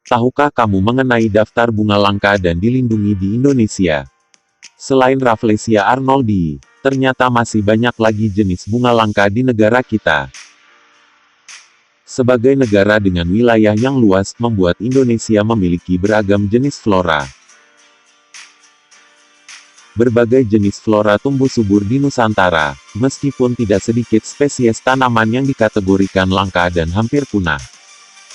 Tahukah kamu mengenai daftar bunga langka dan dilindungi di Indonesia? Selain Rafflesia arnoldii, ternyata masih banyak lagi jenis bunga langka di negara kita. Sebagai negara dengan wilayah yang luas, membuat Indonesia memiliki beragam jenis flora. Berbagai jenis flora tumbuh subur di Nusantara, meskipun tidak sedikit spesies tanaman yang dikategorikan langka dan hampir punah.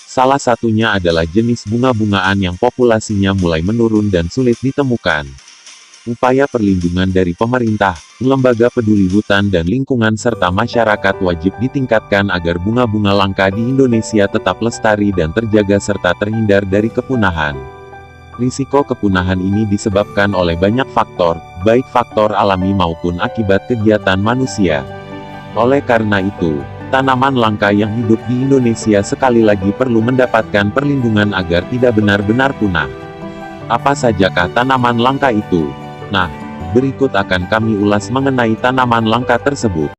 Salah satunya adalah jenis bunga-bungaan yang populasinya mulai menurun dan sulit ditemukan. Upaya perlindungan dari pemerintah, lembaga peduli hutan dan lingkungan serta masyarakat wajib ditingkatkan agar bunga-bunga langka di Indonesia tetap lestari dan terjaga serta terhindar dari kepunahan. Risiko kepunahan ini disebabkan oleh banyak faktor, baik faktor alami maupun akibat kegiatan manusia. Oleh karena itu, tanaman langka yang hidup di Indonesia sekali lagi perlu mendapatkan perlindungan agar tidak benar-benar punah. Apa sajakah tanaman langka itu? Nah, berikut akan kami ulas mengenai tanaman langka tersebut.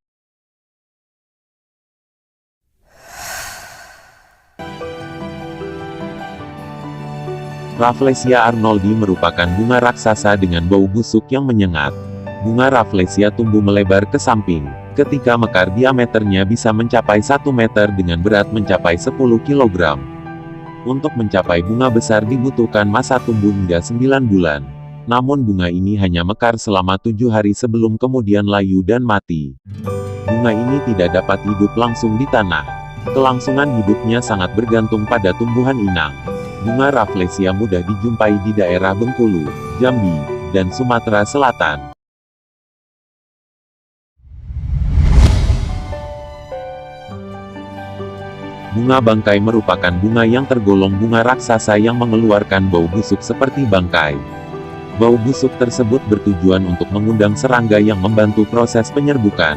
Rafflesia arnoldii merupakan bunga raksasa dengan bau busuk yang menyengat. Bunga Rafflesia tumbuh melebar ke samping. Ketika mekar diameternya bisa mencapai 1 meter dengan berat mencapai 10 kg. Untuk mencapai bunga besar dibutuhkan masa tumbuh hingga 9 bulan. Namun bunga ini hanya mekar selama 7 hari sebelum kemudian layu dan mati. Bunga ini tidak dapat hidup langsung di tanah. Kelangsungan hidupnya sangat bergantung pada tumbuhan inang. Bunga Rafflesia mudah dijumpai di daerah Bengkulu, Jambi, dan Sumatera Selatan. Bunga bangkai merupakan bunga yang tergolong bunga raksasa yang mengeluarkan bau busuk seperti bangkai. Bau busuk tersebut bertujuan untuk mengundang serangga yang membantu proses penyerbukan.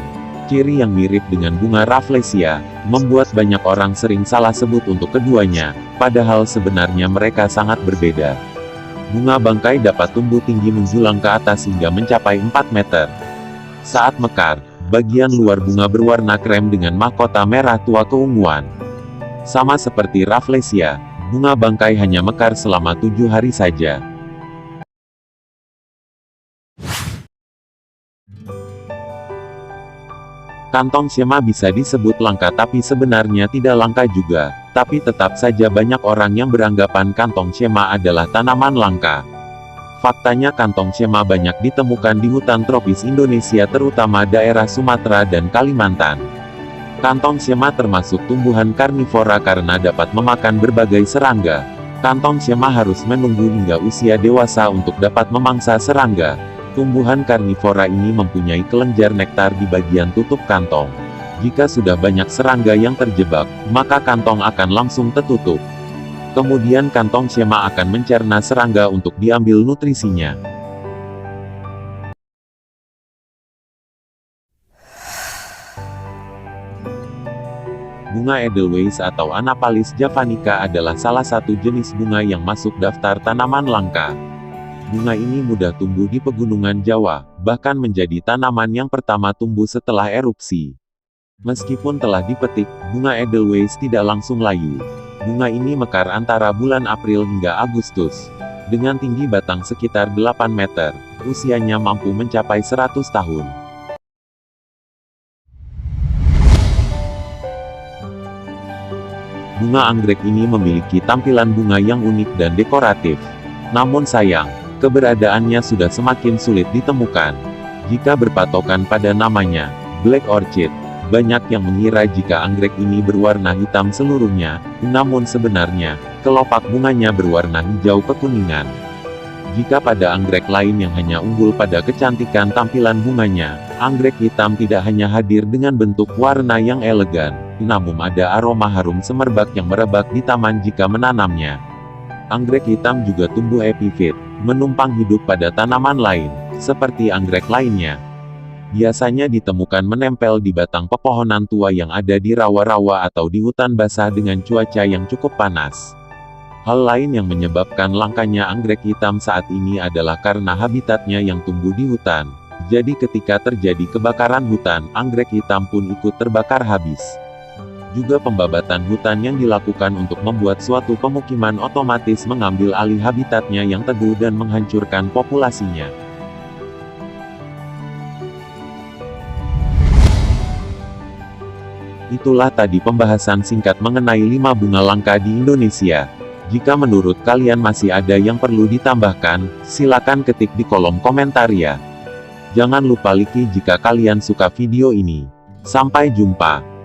Ciri yang mirip dengan bunga Rafflesia, membuat banyak orang sering salah sebut untuk keduanya, padahal sebenarnya mereka sangat berbeda. Bunga bangkai dapat tumbuh tinggi menjulang ke atas hingga mencapai 4 meter. Saat mekar, bagian luar bunga berwarna krem dengan mahkota merah tua keunguan. Sama seperti Rafflesia, bunga bangkai hanya mekar selama 7 hari saja. Kantong shema bisa disebut langka tapi sebenarnya tidak langka juga, tapi tetap saja banyak orang yang beranggapan kantong shema adalah tanaman langka. Faktanya kantong shema banyak ditemukan di hutan tropis Indonesia terutama daerah Sumatera dan Kalimantan. Kantong shema termasuk tumbuhan karnivora karena dapat memakan berbagai serangga. Kantong shema harus menunggu hingga usia dewasa untuk dapat memangsa serangga. Tumbuhan karnivora ini mempunyai kelenjar nektar di bagian tutup kantong. Jika sudah banyak serangga yang terjebak, maka kantong akan langsung tertutup. Kemudian kantong shema akan mencerna serangga untuk diambil nutrisinya. Bunga Edelweiss atau Anaphalis javanica adalah salah satu jenis bunga yang masuk daftar tanaman langka. Bunga ini mudah tumbuh di pegunungan Jawa, bahkan menjadi tanaman yang pertama tumbuh setelah erupsi. Meskipun telah dipetik, bunga Edelweiss tidak langsung layu. Bunga ini mekar antara bulan April hingga Agustus. Dengan tinggi batang sekitar 8 meter, usianya mampu mencapai 100 tahun. Bunga anggrek ini memiliki tampilan bunga yang unik dan dekoratif. Namun sayang, keberadaannya sudah semakin sulit ditemukan. Jika berpatokan pada namanya, Black Orchid, banyak yang mengira jika anggrek ini berwarna hitam seluruhnya, namun sebenarnya, kelopak bunganya berwarna hijau kekuningan. Jika pada anggrek lain yang hanya unggul pada kecantikan tampilan bunganya, anggrek hitam tidak hanya hadir dengan bentuk warna yang elegan, namun ada aroma harum semerbak yang merebak di taman jika menanamnya. Anggrek hitam juga tumbuh epifit, menumpang hidup pada tanaman lain, seperti anggrek lainnya. Biasanya ditemukan menempel di batang pepohonan tua yang ada di rawa-rawa atau di hutan basah dengan cuaca yang cukup panas. Hal lain yang menyebabkan langkanya anggrek hitam saat ini adalah karena habitatnya yang tumbuh di hutan. Jadi ketika terjadi kebakaran hutan, anggrek hitam pun ikut terbakar habis. Juga pembabatan hutan yang dilakukan untuk membuat suatu pemukiman otomatis mengambil alih habitatnya yang teduh dan menghancurkan populasinya. Itulah tadi pembahasan singkat mengenai 5 bunga langka di Indonesia. Jika menurut kalian masih ada yang perlu ditambahkan, silakan ketik di kolom komentar ya. Jangan lupa like jika kalian suka video ini. Sampai jumpa.